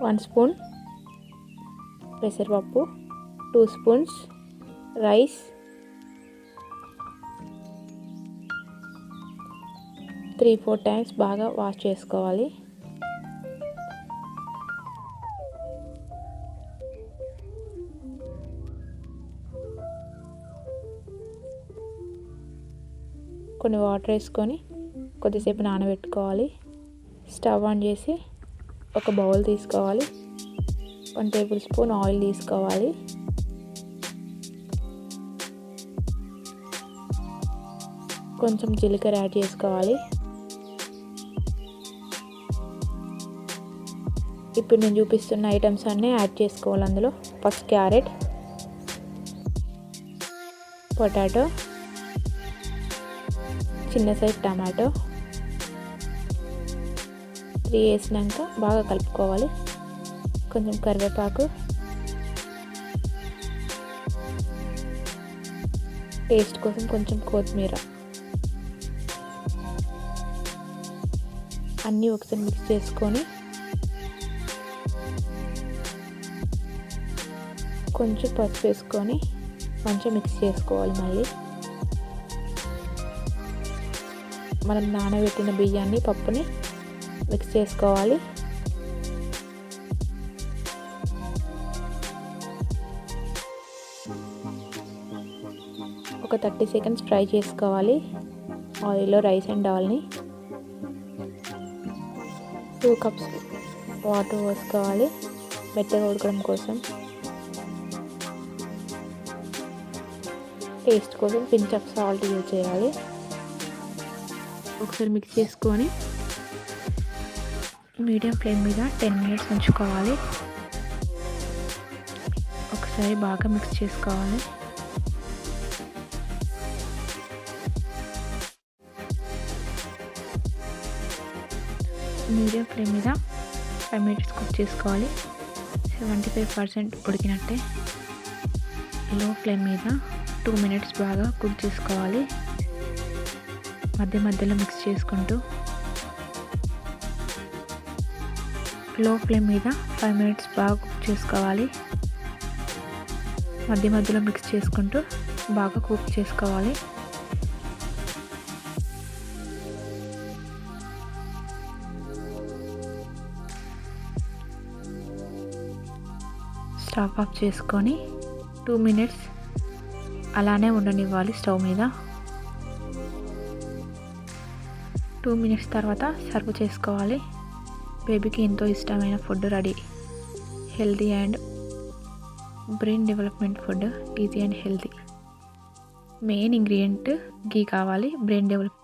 1 spoon పెసరపప్పు, 2 spoons rice, 3-4 times బాగా wash చేసుకోవాలి. కొన్ని వాటర్ వేసుకొని కొద్దిసేపు నానబెట్టుకోవాలి. స్టవ్ ఆన్ చేసి ఒక బౌల్ తీసుకోవాలి. 1 టేబుల్ స్పూన్ ఆయిల్ తీసుకోవాలి. కొంచెం జీలకర్ర యాడ్ చేసుకోవాలి. ఇప్పుడు నేను చూపిస్తున్న ఐటమ్స్ అన్నీ యాడ్ చేసుకోవాలి. అందులో ఫస్ట్ క్యారెట్, పొటాటో, చిన్న సైజ్ టమాటో 3 వేసినాక బాగా కలుపుకోవాలి. కొంచెం కరివేపాకు, టేస్ట్ కోసం కొంచెం కొత్తిమీర అన్నీ ఒకసారి మిక్స్ చేసుకొని కొంచెం పసుపు వేసుకొని మంచిగా మిక్స్ చేసుకోవాలి. మళ్ళీ మనం నానబెట్టిన బియ్యాన్ని, పప్పుని మిక్స్ చేసుకోవాలి. ఒక 30 సెకండ్స్ ఫ్రై చేసుకోవాలి ఆయిల్లో రైస్ అండ్ దాల్ని. 2 కప్స్ వాటర్ పోసుకోవాలి మెత్తగా ఉడకడం కోసం. టేస్ట్ కోసం పించ్ ఆఫ్ సాల్ట్ యూజ్ చేయాలి. ఒకసారి మిక్స్ చేసుకొని మీడియం ఫ్లేమ్ మీద 10 మినిట్స్ ఉంచుకోవాలి. ఒకసారి బాగా మిక్స్ చేసుకోవాలి. మీడియం ఫ్లేమ్ మీద 5 మినిట్స్ కుక్ చేసుకోవాలి. 75% ఉడికినట్టే. లో ఫ్లేమ్ మీద 2 మినిట్స్ బాగా కుక్ చేసుకోవాలి. మధ్య మధ్యలో మిక్స్ చేసుకుంటూ. లో ఫ్లేమ్ మీద 5 మినిట్స్ బాగా కుక్ చేసుకోవాలి. మధ్య మధ్యలో మిక్స్ చేసుకుంటూ బాగా కుక్ చేసుకోవాలి. స్టవ్ ఆఫ్ చేసుకొని 2 మినిట్స్ అలానే ఉండనివ్వాలి స్టవ్ మీద. 2 మినిట్స్ తర్వాత సర్వ్ చేసుకోవాలి. బేబీకి ఎంతో ఇష్టమైన food ready. Healthy and brain development food, easy and healthy. Main ingredient ghee కావాలి బ్రెయిన్ డెవలప్